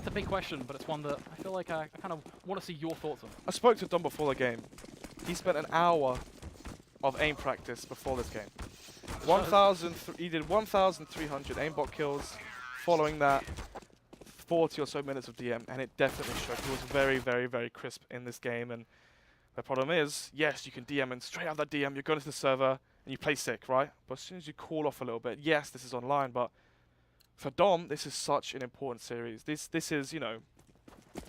It's a big question, but it's one that I feel like I kind of want to see your thoughts on. I spoke to Dom before the game. He spent an hour of aim practice before this game. He did 1,300 aimbot kills. Following that, 40 or so minutes of DM, and it definitely showed. He was very, very, very crisp in this game. And the problem is, yes, you can DM, and straight out that DM, you're going to the server and you play sick, right? But as soon as you cool off a little bit, yes, this is online, but for Dom, this is such an important series. This is, you know...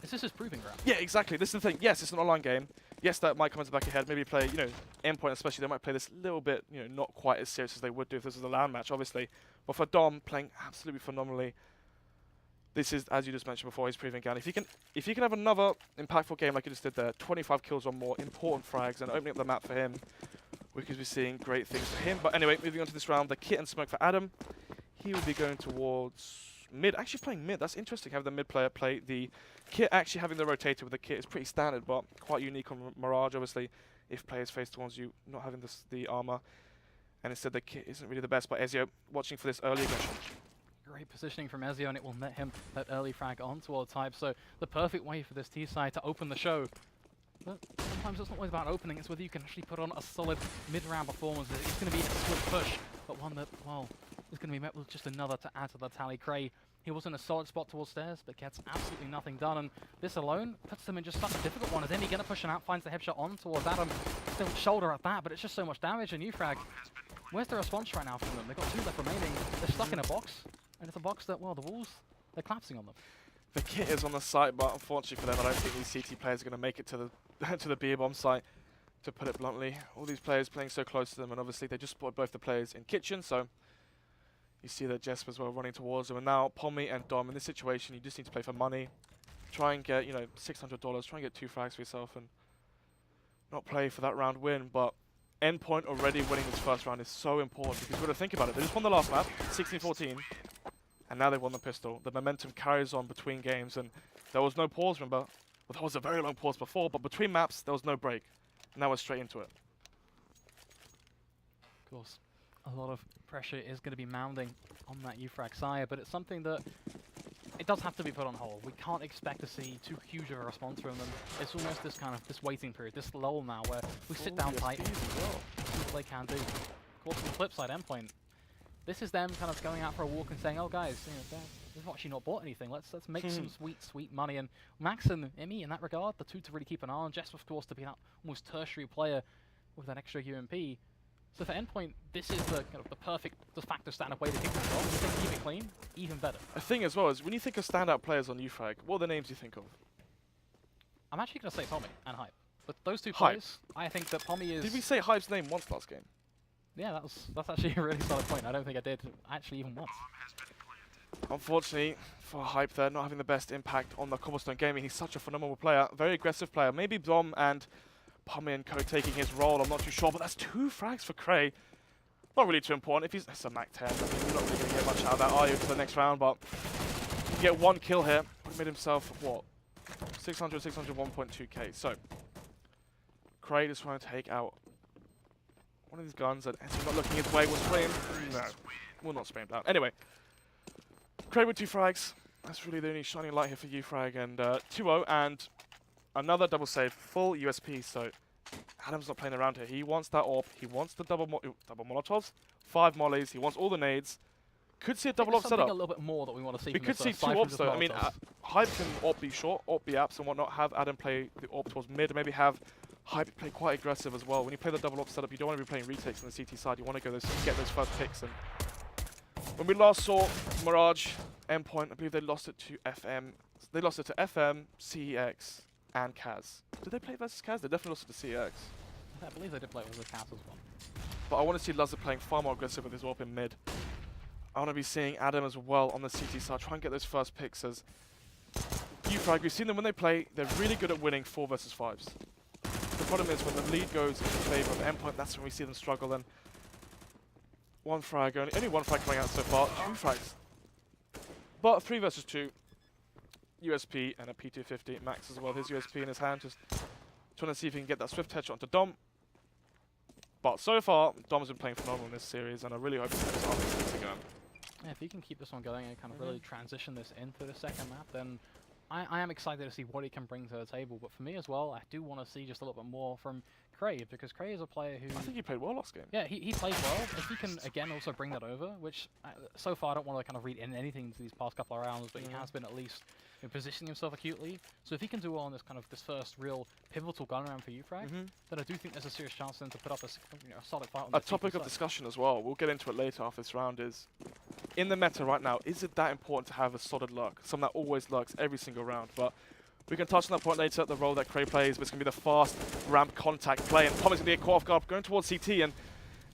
This is his proving ground. Yeah, exactly. This is the thing. Yes, it's an online game. Yes, that might come into the back of your head. Maybe play, you know, Endpoint especially, they might play this little bit, you know, not quite as serious as they would do if this was a LAN match, obviously. But for Dom, playing absolutely phenomenally, this is, as you just mentioned before, his proving ground. If you can have another impactful game like you just did there, 25 kills or more, important frags, and opening up the map for him, we could be seeing great things for him. But anyway, moving on to this round, the kit and smoke for Adam. He will be going towards mid, actually playing mid. That's interesting, having the mid player play the kit. Actually having the rotator with the kit is pretty standard, but quite unique on Mirage, obviously, if players face towards you, not having the armor. And instead the kit isn't really the best, but Ezio watching for this early aggression. Great positioning from Ezio, and it will net him that early frag on towards Hype. So the perfect way for this T side to open the show. But sometimes it's not always about opening, it's whether you can actually put on a solid mid-round performance. It's going to be a swift push, but one that, well, is going to be met with just another to add to the tally. Cray, he was in a solid spot towards stairs, but gets absolutely nothing done, and this alone puts them in just such a difficult one. Is Emmy going to push him out, finds the headshot on towards Adam, still shoulder at that, but it's just so much damage, and uFrag, where's the response right now from them? They've got 2 left remaining, they're stuck in a box, and it's a box that, well, the walls, they're collapsing on them. The kit is on the site, but unfortunately for them, I don't think these CT players are going to make it to the to the beer bomb site, to put it bluntly. All these players playing so close to them, and obviously they just spotted both the players in kitchen, so you see that Jesper as well running towards them. And now Pommy and Dom, in this situation, you just need to play for money. Try and get, you know, $600, try and get 2 frags for yourself, and not play for that round win. But Endpoint already winning this first round is so important, because we've got to think about it. They just won the last map, 16-14. And now they've won the pistol. The momentum carries on between games, and there was no pause, remember? Well, there was a very long pause before, but between maps, there was no break. Now we're straight into it. Of course, a lot of pressure is going to be mounting on that uFrag side, but it's something that it does have to be put on hold. We can't expect to see too huge of a response from them. It's almost this kind of, this waiting period, this lull now, where we sit down tight and see what they can do. Of course, on the flip side, Endpoint, this is them kind of going out for a walk and saying, oh guys, you know, they've actually not bought anything. Let's make some sweet money. And Max and Emmy, in that regard, the 2 to really keep an eye on. Jess, of course, to be that almost tertiary player with that extra UMP. So for Endpoint, this is the kind of the perfect, de facto standard way to kick that off. If they can keep it clean, even better. The thing as well is, when you think of standout players on uFrag, what are the names you think of? I'm actually going to say Pommy and Hype. But those 2 Hype. players, I think that Pommy is... Did we say Hype's name once last game? Yeah, that's actually a really solid point. I don't think I did actually even once. Unfortunately, for Hype there, not having the best impact on the Cobblestone gaming. He's such a phenomenal player, very aggressive player. Maybe Dom and Pommy and Co taking his role, I'm not too sure, but that's 2 frags for Cray. Not really too important. If he's it's a Mac 10, I mean, you're not really going to get much out of that, are you, for the next round, but you get 1 kill here. He made himself, what, 1.2k. So, Cray just trying to take out one of these guns, and as he's not looking his way, will spray him. No, will not spray him down. Anyway, Cray with 2 frags. That's really the only shining light here for uFrag, and 2-0, and another double save, full USP, so Adam's not playing around here. He wants that AWP, he wants the double Molotovs, 5 mollies, he wants all the nades. Could see a double AWP setup. A little bit more that we want to see. We could see 2 AWPs though. I mean, Hype can AWP be short, AWP be apps and whatnot, have Adam play the AWP towards mid, and maybe have Hype play quite aggressive as well. When you play the double AWP setup, you don't want to be playing retakes on the CT side, you want to go get those first picks. And when we last saw Mirage, Endpoint, I believe they lost it to FM. They lost it to FM, CEX, and Kaz. Did they play versus Kaz? They definitely lost it to CEX. I believe they did play with Kaz as well. But I want to see Lazar playing far more aggressive with his AWP in mid. I want to be seeing Adam as well on the CT side, try and get those first picks as uFrag. We've seen them when they play, they're really good at winning 4 versus 5s. The problem is when the lead goes in favor of Endpoint, that's when we see them struggle. And 1 frag, only 1 frag coming out so far, 2 frags. But 3 versus 2, USP and a P250, Max as well, his USP in his hand, just trying to see if he can get that swift headshot onto Dom. But so far, Dom's been playing phenomenal in this series, and I really hope he keeps this going. Yeah, if he can keep this one going and kind of really transition this into the second map, then I am excited to see what he can bring to the table, but for me as well, I do want to see just a little bit more from Cray, because Cray is a player who... I think he played well last game. Yeah, he plays well. If he can, again, also bring that over, which so far I don't want to kind of read in anything to these past couple of rounds, but he has been at least positioning himself acutely. So if he can do well on this first real pivotal gun round for uFrag, then I do think there's a serious chance for him to put up a solid fight on the A topic of side. discussion as well, we'll get into it later after this round, is in the meta right now, is it that important to have a solid lurk? Someone that always lurks every single round. But we can touch on that point later, the role that Cray plays, but it's going to be the fast ramp contact play, and Tommy's going to be caught off guard going towards CT, and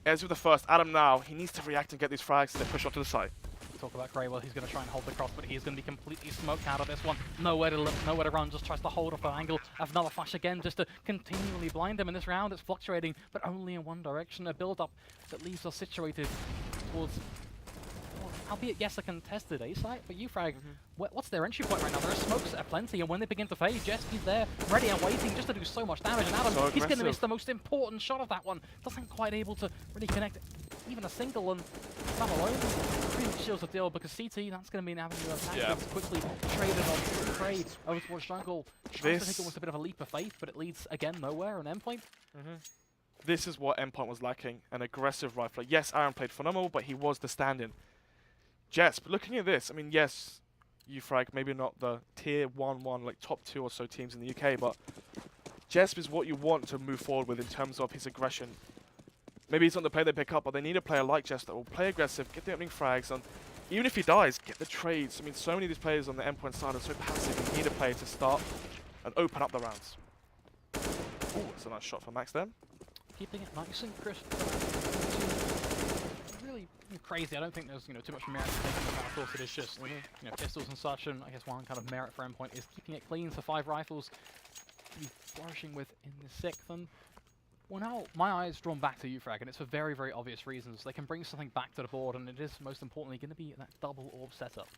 as with the first, Adam now, he needs to react and get these frags as they push onto the site. Talk about Cray, well, he's going to try and hold the cross, but he's going to be completely smoked out of this one. Nowhere to run, just tries to hold off an angle. Have another flash again, just to continually blind him in this round. It's fluctuating, but only in one direction. A build-up that leaves us situated towards, albeit, yes, a contested A site, but uFrag, what's their entry point right now? There are smokes aplenty, and when they begin to fade, Jesky's there, ready and waiting just to do so much damage, and Adam, he's going to miss the most important shot of that one. Doesn't quite able to really connect even a single, and that alone pretty much seals the deal, because CT, that's going to be an avenue of attack that's quickly traded on Cray over towards jungle. Tries to take almost a bit of a leap of faith, but it leads, again, nowhere on Endpoint. This is what Endpoint was lacking, an aggressive rifler. Yes, Aaron played phenomenal, but he was the stand-in. Jess, but looking at this, I mean, yes, uFrag, maybe not the tier 1-1, like top 2 or so teams in the UK, but Jesp is what you want to move forward with in terms of his aggression. Maybe he's not the player they pick up, but they need a player like Jesp that will play aggressive, get the opening frags, and even if he dies, get the trades. I mean, so many of these players on the Endpoint side are so passive, you need a player to start and open up the rounds. Ooh, that's a nice shot for Max then. Keeping it nice and crisp. Really crazy. I don't think there's too much merit to taking the battles. It is just pistols and such, and I guess one kind of merit for Endpoint is keeping it clean. So 5 rifles to be flourishing with in the 6th. And well, now my eye is drawn back to uFrag, and it's for very, very obvious reasons. They can bring something back to the board, and it is most importantly going to be that double orb setup.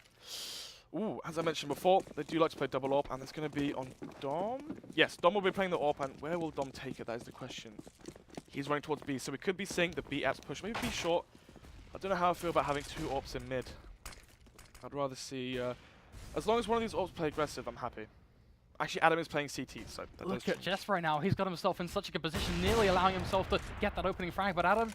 Ooh, as I mentioned before, they do like to play double AWP, and it's going to be on Dom. Yes, Dom will be playing the AWP, and where will Dom take it? That is the question. He's running towards B, so we could be seeing the B apps push, maybe B short. I don't know how I feel about having 2 AWPs in mid. I'd rather see, as long as one of these AWPs play aggressive, I'm happy. Actually, Adam is playing CT, so that Look at Jess right now. He's got himself in such a good position, nearly allowing himself to get that opening frag, but Adam,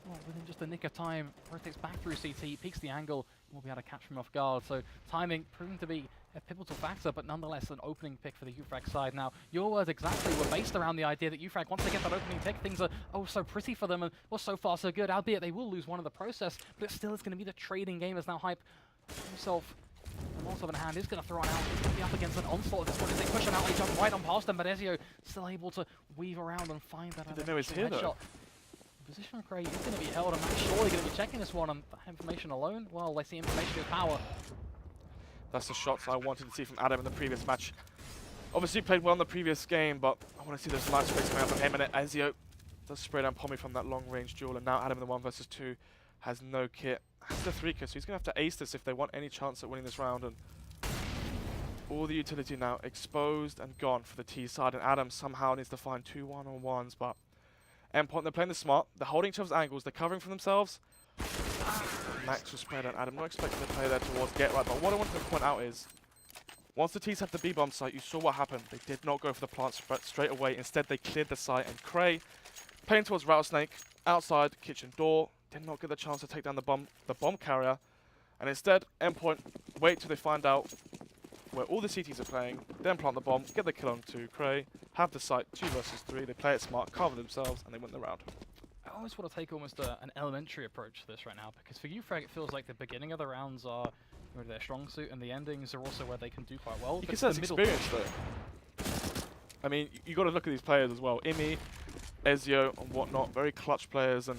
well, within just a nick of time, rotates back through CT, peeks the angle, and will be able to catch him off guard. So timing proving to be a pivotal factor, but nonetheless an opening pick for the uFrag side. Now, your words exactly were based around the idea that uFrag, once they get that opening pick, things are so pretty for them, and well, so far so good, albeit they will lose one in the process, but it still is going to be the trading game as now Hype himself. Molotov in hand is going to throw it out. He's going to be up against an onslaught at this point as they push him out. They jump right on past him, but Ezio still able to weave around and find that. Didn't know he's here though. Position of Cray is going to be held, and Max surely going to be checking this one, and that information alone, well, they see information is power. That's the shots I wanted to see from Adam in the previous match. Obviously played well in the previous game, but I want to see those light sprays coming out from him, and Ezio does spray down Pommy from that long-range duel, and now Adam in the 1 versus 2 has no kit. Has the 3 kit, so he's going to have to ace this if they want any chance at winning this round, and all the utility now exposed and gone for the T side, and Adam somehow needs to find 2 1-on-1s, but Endpoint, they're playing this smart, they're holding each other's angles, they're covering for themselves. Max will spray down Adam, not expecting to play there towards get right, but what I wanted to point out is, once the T's had the B-bomb site, you saw what happened. They did not go for the plant straight away, instead they cleared the site, and Cray, playing towards Rattlesnake, outside kitchen door, did not get the chance to take down the bomb carrier, and instead, Endpoint wait till they find out where all the CTs are playing, then plant the bomb, get the kill onto Cray, have the site 2 versus 3, they play it smart, cover themselves, and they win the round. I always want to take almost an elementary approach to this right now, because for uFrag it feels like the beginning of the rounds are their strong suit, and the endings are also where they can do quite well. You can say that's experience though. I mean, you got to look at these players as well. Imi, Ezio, and whatnot, very clutch players, and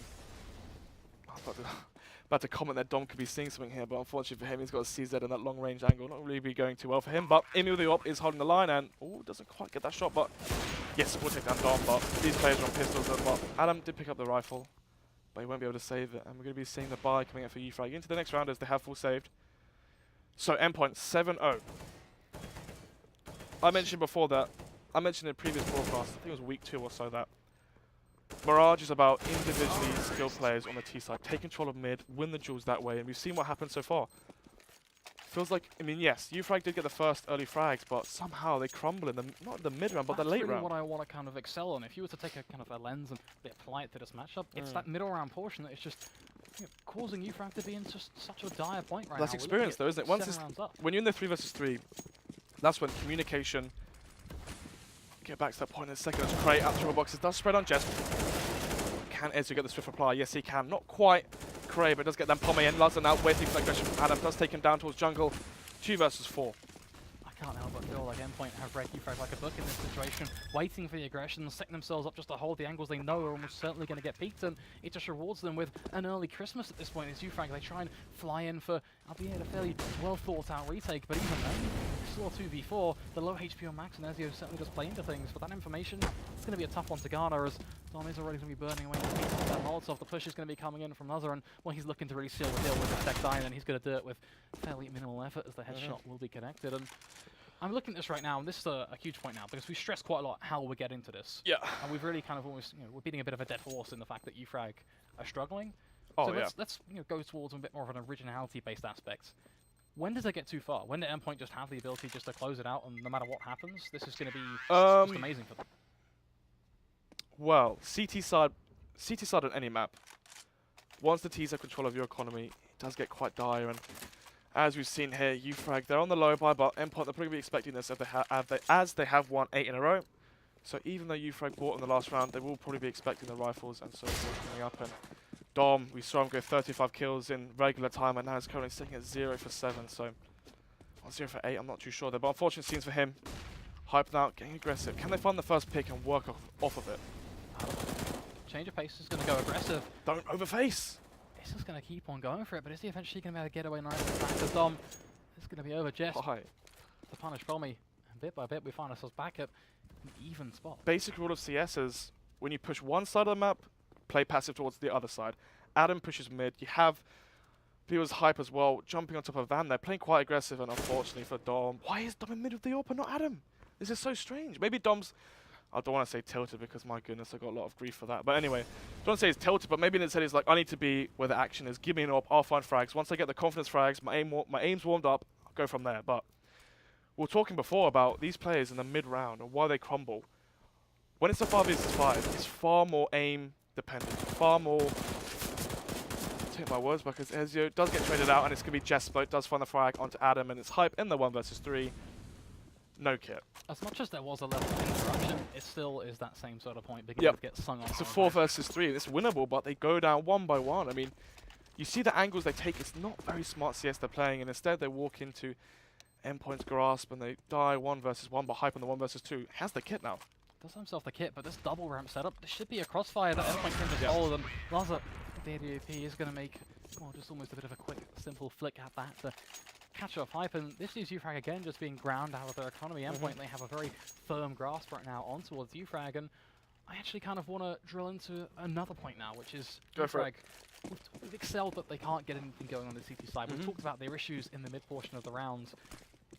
I'm about to comment that Dom could be seeing something here, but unfortunately for him, he's got a CZ and that long range angle. Not really be going too well for him, but Imi with the op is holding the line, and doesn't quite get that shot, but yes, we'll take down Dom, but these players are on pistols, but Adam did pick up the rifle, but he won't be able to save it, and we're going to be seeing the buy coming out for uFrag into the next round as they have full saved. So Endpoint 7-0. I mentioned before that, I mentioned in previous broadcast, I think it was week 2 or so, that Mirage is about individually skilled players on the T side. Take control of mid, win the duels that way, and we've seen what happened so far. feels like, I mean, yes, uFrag did get the first early frags, but somehow they crumble in the, not in the mid round, but the late really round. what I want to kind of excel on. If you were to take a kind of a lens and be polite to this matchup, it's that middle round portion that is just causing uFrag to be in just such a dire point right now. That's experience though, isn't it? Once it's, when you're in the 3 versus 3, that's when communication, get back to that point in a second, as Cray out through boxes, does spread on Jess. Can Ezio get the swift reply? Yes, he can. Not quite Cray, but does get them Pommy in. Lazar now waiting for that aggression from Adam. Does take him down towards jungle. 2 versus 4. I can't help but feel like Endpoint have read uFrag like a book in this situation, waiting for the aggression, setting themselves up just to hold the angles they know are almost certainly going to get peaked, and it just rewards them with an early Christmas at this point. As uFrag, they try and fly in for, albeit a fairly well thought out retake, but even then, still a 2v4, the low HP on Max and Ezio certainly does play into things, but that information, it's going to be a tough one to garner, as Dom is already going to be burning away that Molotov. The push is going to be coming in from Lazar, and well, he's looking to really seal the deal with the tech dying, and he's going to do it with fairly minimal effort as the headshot will be connected. And I'm looking at this right now, and this is a huge point now, because we stress quite a lot how we're getting to this. Yeah. And we've really kind of almost, we're beating a bit of a dead horse in the fact that uFrag are struggling. Oh, so yeah. let's go towards a bit more of an originality-based aspect. When does it get too far? When did Endpoint just have the ability just to close it out, and no matter what happens, this is going to be just amazing for them? Well, CT side on any map, once the T's have control of your economy, it does get quite dire, and as we've seen here, uFrag, they're on the low buy, but Endpoint, they're probably expecting this as they have won 8 in a row. So even though uFrag bought in the last round, they will probably be expecting the rifles and so forth coming up. And Dom, we saw him go 35 kills in regular time, and now he's currently sitting at 0 for 7. So, or 0 for 8, I'm not too sure there. But unfortunate scenes for him. Hyping out, getting aggressive. Can they find the first pick and work off of it? Change of pace is going to go aggressive. Don't overface. This is going to keep on going for it, but is he eventually going to be able to get away nice back to Dom? It's going to be over Jess to punish Pommy. And bit by bit, we find ourselves back at an even spot. Basic rule of CS is when you push one side of the map, play passive towards the other side. Adam pushes mid. You have viewers hype as well, jumping on top of Van. They're playing quite aggressive, and unfortunately for Dom, why is Dom in mid with the AWP and not Adam? This is so strange. Maybe Dom's, I don't want to say tilted because my goodness, I got a lot of grief for that. But anyway, I don't want to say he's tilted, but maybe instead he's like, I need to be where the action is. Give me an AWP, I'll find frags. Once I get the confidence frags, my aim's warmed up, I'll go from there. But we were talking before about these players in the mid round and why they crumble. When it's a 5v5, it's far more aim dependent, far more, take my words back, because Ezio does get traded out, and it's going to be Jespo, does find the frag onto Adam, and it's hype in the 1 versus 3. No kit. As much as there was a level of interruption, it still is that same sort of point beginning to get sung on. It's a 4 versus 3, and it's winnable, but they go down 1 by 1. I mean, you see the angles they take, it's not very smart CS they're playing, and instead they walk into Endpoint's grasp, and they die 1 versus 1, but hype on the 1 versus 2. Has the kit now. Does himself the kit, but this double ramp setup, this should be a crossfire that Endpoint can just hold, and Lazar, the ADOP is going to make, well, just almost a bit of a quick, simple flick at that to catch off hype, and this is uFrag again just being ground out of their economy. Endpoint, they have a very firm grasp right now on towards uFrag, and I actually kind of want to drill into another point now, which is uFrag. We've excelled that they can't get anything going on the CT side. We've talked about their issues in the mid portion of the rounds.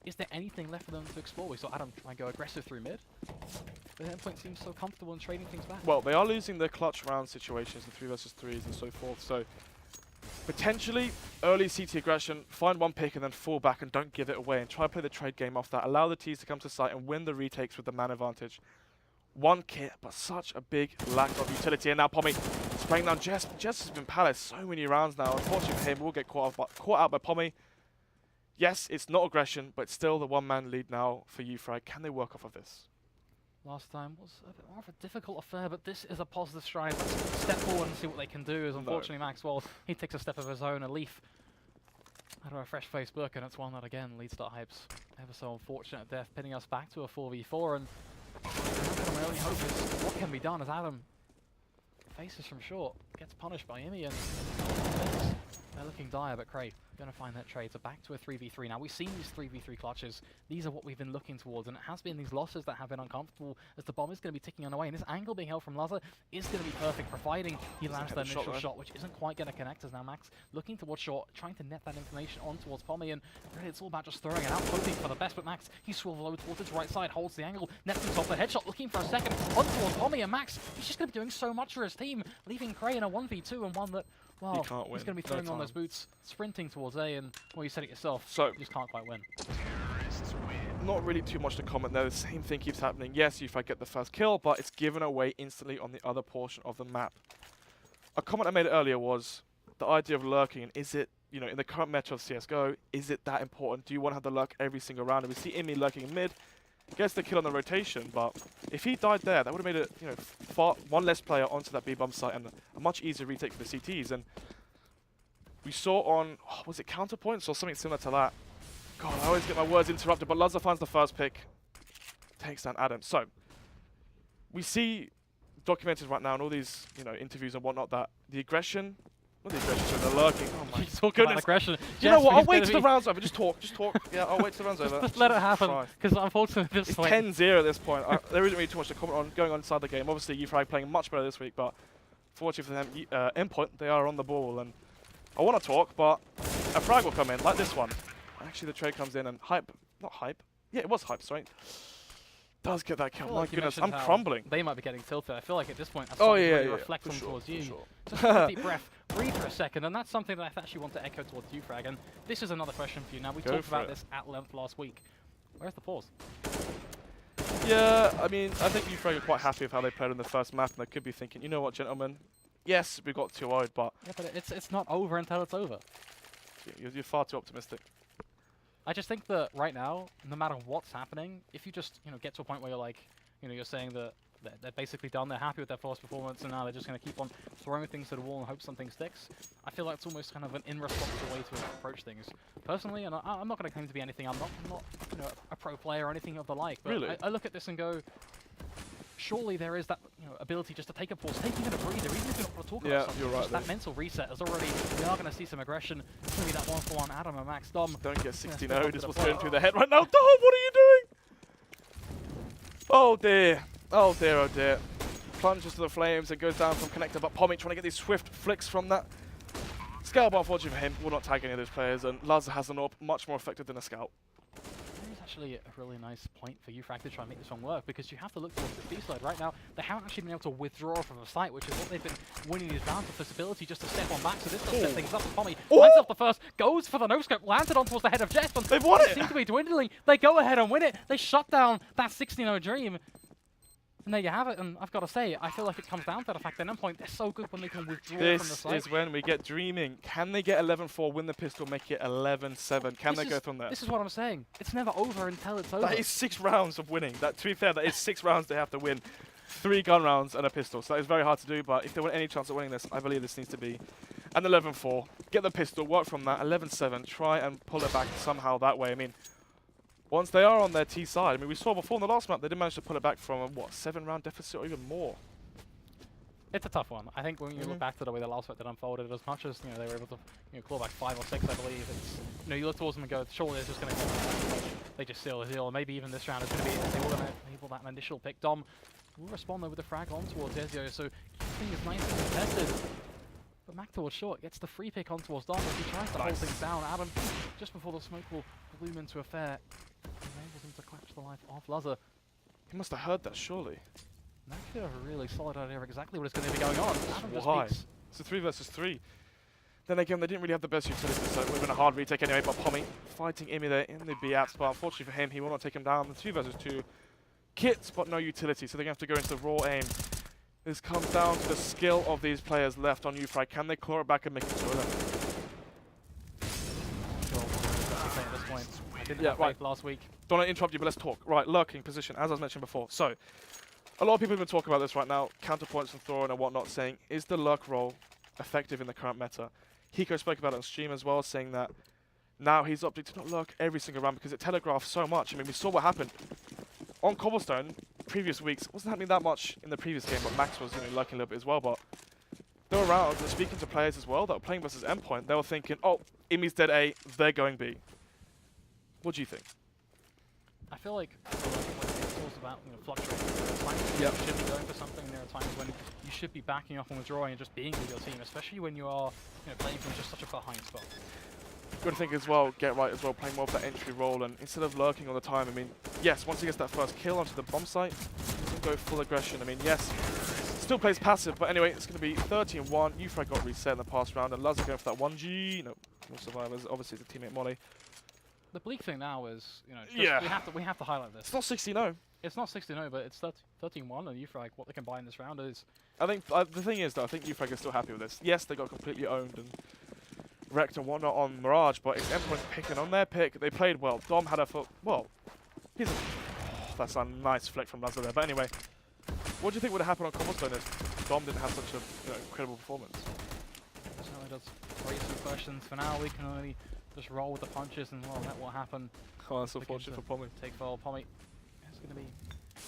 Is there anything left for them to explore? We saw Adam try and go aggressive through mid. The Endpoint seems so comfortable in trading things back. Well, they are losing their clutch round situations, the 3 versus 3s and so forth, so potentially early CT aggression, find one pick and then fall back and don't give it away, and try to play the trade game off that. Allow the T's to come to site and win the retakes with the man advantage. 1 kit, but such a big lack of utility. And now Pommy spraying down Jess. Jess has been palace so many rounds now. Unfortunately for him, we'll get caught out by Pommy. Yes, it's not aggression, but still the 1-man lead now for uFrag. Can they work off of this? Last time was a bit more of a difficult affair, but this is a positive stride. Let's step forward and see what they can do. As unfortunately Maxwell, he takes a step of his own, a leaf out of a fresh-faced book, and it's one that again leads to Hype's ever so unfortunate death, pinning us back to a 4v4. And my only hope is what can be done as Adam faces from short, gets punished by Imi, and they're looking dire, but Cray going to find that trade. So back to a 3v3 now. We've seen these 3v3 clutches. These are what we've been looking towards, and it has been these losses that have been uncomfortable as the bomb is going to be ticking on away, and this angle being held from Lazar is going to be perfect, providing he lands that initial shot, which isn't quite going to connect as now Max looking towards short, trying to net that information on towards Pommy, and really it's all about just throwing it out, hoping for the best, but Max, he swivels over towards his right side, holds the angle, nets himself the headshot, looking for a second on towards Pommy, and Max, he's just going to be doing so much for his team, leaving Cray in a 1v2 and one that well, he can't win. he's going to be No throwing on those time. boots, sprinting towards A, and, well, you said it yourself, So, you just can't quite win. not really too much to comment there. The same thing keeps happening. Yes, uFrag get the first kill, but it's given away instantly on the other portion of the map. A comment I made earlier was the idea of lurking, and is it, you know, in the current meta of CSGO, is it that important? Do you want to have the lurk every single round? And we see Imi lurking in mid, gets the kill on the rotation, but if he died there, that would have made it, you know, one less player onto that B bomb site and a much easier retake for the CTs. And we saw on, oh, was it Counterpoint? Or something similar to that. God, I always get my words interrupted, but Lazza finds the first pick, takes down Adam. So, we see documented right now in all these, you know, interviews and whatnot that the aggression, not the aggression, so the lurking. Oh my goodness. Aggression. You know what? I'll wait till the round's over. Just talk. Yeah, I'll wait till the round's over. Just let it happen, because unfortunately at this point... It's 10-0 at this point. There isn't really too much to comment on going on inside the game. Obviously, uFrag playing much better this week, but fortunately for them, Endpoint, they are on the ball. And I want to talk, but a frag will come in, like this one. Actually, the trade comes in and not hype. Yeah, it was hype, sorry. Does get that kill. My goodness, I'm crumbling. They might be getting tilted. I feel like at this point, that's reflect on towards you. Sure. Just take a deep breath, breathe for a second, and that's something that I actually want to echo towards uFrag. And this is another question for you. Now, we talked about this at length last week. Where's the pause? Yeah, I mean, I think uFrag are quite happy with how they played in the first map, and they could be thinking, you know what, gentlemen? Yes, we got 2-0'd, but... Yeah, but it's not over until it's over. You're far too optimistic. I just think that right now, no matter what's happening, if you just, you know, get to a point where you're like, you know, you're saying that they're basically done, they're happy with their first performance, and now they're just going to keep on throwing things to the wall and hope something sticks. I feel like it's almost kind of an irresponsible way to approach things. Personally, and I'm not going to claim to be anything, I'm not you know, a pro player or anything of the like, but really? I look at this and go, surely there is that, you know, ability just to take a pause, take even a breather, even if you're not going to talk about something. You're right. Just that mental reset is already, we are going to see some aggression. It's going to be that 1-for-1 Adam and Max Dom. Don't get 16-0'd is what's going through their head right now. Dom, what are you doing? Oh dear. Oh dear, oh dear. Plunges to the flames and goes down from connector, but Pommy trying to get these swift flicks from that. Scout, unfortunately for him, will not tag any of those players, and Laz has an AWP much more effective than a Scout. It's actually a really nice point for uFrag to try and make this one work, because you have to look towards the B side. Right now, they haven't actually been able to withdraw from the site, which is what they've been winning these rounds with, this ability just to step on back. So this does set things up. Pommy lines up the first, goes for the no-scope, lands it on towards the head of Jess, and they've won it! Seem to be dwindling. They go ahead and win it. They shut down that 16-0 dream. And there you have it, and I've got to say, I feel like it comes down to the fact that Endpoint, they're so good when they can withdraw from the site. This is when we get dreaming. Can they get 11-4, win the pistol, make it 11-7? Can they go from there? This is what I'm saying. It's never over until it's over. That is 6 rounds of winning. To be fair, that is 6 rounds they have to win. 3 gun rounds and a pistol. So that is very hard to do, but if they want any chance of winning this, I believe this needs to be an 11-4. Get the pistol, work from that, 11-7, try and pull it back somehow that way. I mean, once they are on their T side, I mean, we saw before in the last map, they did manage to pull it back from a, what, 7-round deficit or even more. It's a tough one. I think when you look back to the way the last fight that unfolded, as much as, you know, they were able to, you know, claw back 5 or 6, I believe, it's, you know, you look towards them and go, surely they're just going to go, they just seal the deal, or maybe even this round is going to be, they will enable that initial pick. Dom will respond though with the frag on towards Ezio, so everything is nice and contested. But Mac towards short gets the free pick on towards Dom as he tries to hold things down. Adam, just before the smoke will bloom into a fair, enables him to clutch the life of Lazza. He must have heard that, surely. Mac could have a really solid idea of exactly what is going to be going on. Adam just Why? peeks. It's a 3 versus 3. Then again, they didn't really have the best utility, so it would have been a hard retake anyway, but Pommy fighting Imi there in the B-apps, but unfortunately for him, he will not take him down. The 2 versus 2 kits, but no utility, so they're going to have to go into the raw aim. This comes down to the skill of these players left on uFrag. Can they claw it back and make it 2 of them? At this point. I didn't have faith last week. Don't want to interrupt you, but let's talk. Right, lurking position, as I was mentioned before. So, a lot of people have been talking about this right now, counterpoints from Thorin and whatnot, saying, is the lurk role effective in the current meta? Hiko spoke about it on stream as well, saying that now he's opting to not lurk every single round because it telegraphs so much. I mean, we saw what happened on Cobblestone previous weeks. It wasn't happening that much in the previous game, but Max was, you know, lurking a little bit as well. But they were around, they're speaking to players as well that were playing versus Endpoint. They were thinking, oh, Imi's dead A, they're going B. What do you think? I feel like it's also about, you know, fluctuating. There are times when you should be going for something, there are times when you should be backing up and withdrawing and just being with your team, especially when you are, you know, playing from just such a behind spot. Good thing as well, get right as well, playing more of that entry role, and instead of lurking all the time, I mean, yes, once he gets that first kill onto the bomb site, he can go full aggression. I mean, yes, still plays passive, but anyway, it's going to be 13-1. uFrag got reset in the past round, and Luz are going for that 1G. No, no survivors. Obviously, it's a teammate Molly. The bleak thing now is, you know, just Yeah. we have to highlight this. It's not 16-0. It's not 16-0, but it's 13-1, and uFrag, what they can buy in this round is... I think the thing is, though, I think uFrag is still happy with this. Yes, they got completely owned and wrecked and whatnot on Mirage, but it's Endpoint picking on their pick. They played well. Dom had a foot. Well, that's a nice flick from Lazar there. But anyway, what do you think would have happened on Cobblestone if Dom didn't have such a incredible performance? It certainly does raise some questions. For now, we can only just roll with the punches and well, let what happened. Oh, that's unfortunate for Pommy. Take fall. Pommy is going to be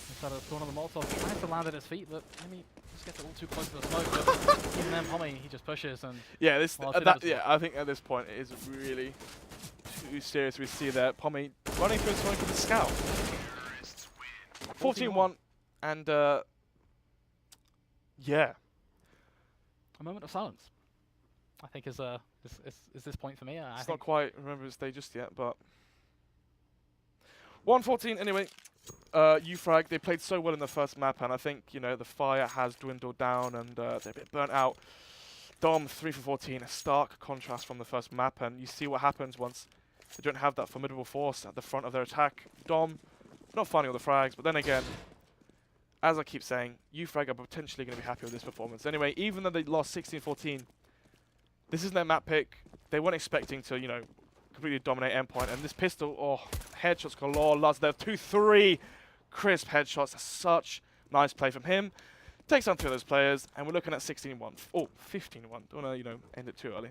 instead of throwing on the Molotov, trying to land at his feet, but I mean, just gets a little too close to the smoke. But even then, Pommy, he just pushes and yeah, this well, I think at this point it is really too serious. We see there Pommy running through smoke with the scout. 14-1, and yeah, a moment of silence. I think is this point for me. It's not quite Remembrance Day just yet, but 1-14 anyway. uFrag, they played so well in the first map, and I think, you know, the fire has dwindled down and they're a bit burnt out. Dom 3 for 14, a stark contrast from the first map, and you see what happens once they don't have that formidable force at the front of their attack. Dom not finding all the frags, but then again, as I keep saying, uFrag are potentially going to be happy with this performance. Anyway, even though they lost 16-14, this isn't their map pick. They weren't expecting to, you know, completely dominate Endpoint. And this pistol, oh, headshots galore. Luz there, 2-3 crisp headshots. That's such nice play from him. Takes on two of those players, and we're looking at 16-1. Oh, 15-1. Don't want to, you know, end it too early.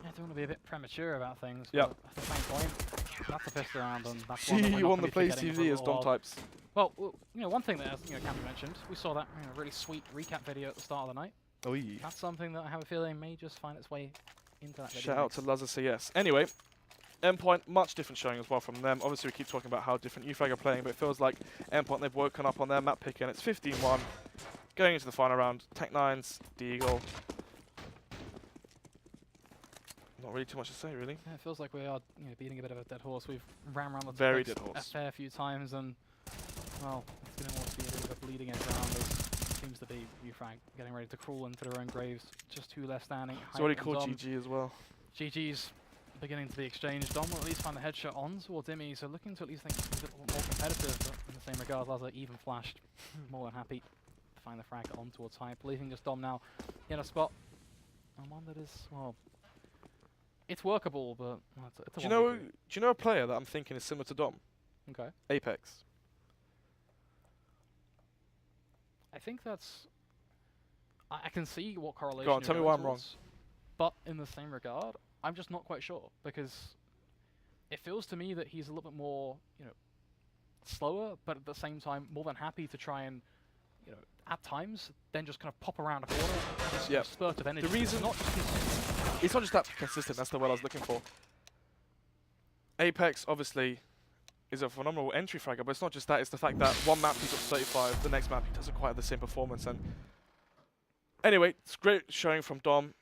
Yeah, I don't want to be a bit premature about things. Yep. But at the same point, that's a pistol round, and that's Gee, one that we're you not won gonna the be Plays forgetting for a TV as little Dom while. types. Well, you know, one thing that, you know, Cameron mentioned, we saw that really sweet recap video at the start of the night. Oh, yeah. That's something that I have a feeling may just find its way into that video. Shout out to Luz CS. Anyway, Endpoint, much different showing as well from them. Obviously, we keep talking about how different uFrag are playing, but it feels like Endpoint, they've woken up on their map pick, and it's 15-1. Going into the final round, Tech9s, Deagle. Not really too much to say, really. Yeah, it feels like we are, you know, beating a bit of a dead horse. We've ran around the Very topics dead horse. a fair few times, and well, it's going to always be a bit of a bleeding edge round. As seems to be uFrag getting ready to crawl into their own graves. Just two left standing. It's already Hype called and GG as well. GG's beginning to be exchanged. Dom will at least find the headshot on towards Immy, so looking to at least think a bit more competitive, but in the same regard, Lazar even flashed. More than happy to find the frag on towards Hype, leaving just Dom now in a spot. And one that is, well, it's workable, but well, it's a Do you know a player that I'm thinking is similar to Dom? Okay. Apex. I think that's... I can see what correlation Go on, you're tell me going why I'm wrong. towards, but in the same regard, I'm just not quite sure, because it feels to me that he's a little bit more, you know, slower, but at the same time more than happy to try and, you know, at times, then just kind of pop around a corner with this Yep. spurt of energy. The reason it's not just that consistent, that's the word I was looking for. Apex, obviously, is a phenomenal entry fragger, but it's not just that, it's the fact that one map he got 35, the next map he doesn't quite have the same performance. And anyway, it's great showing from Dom.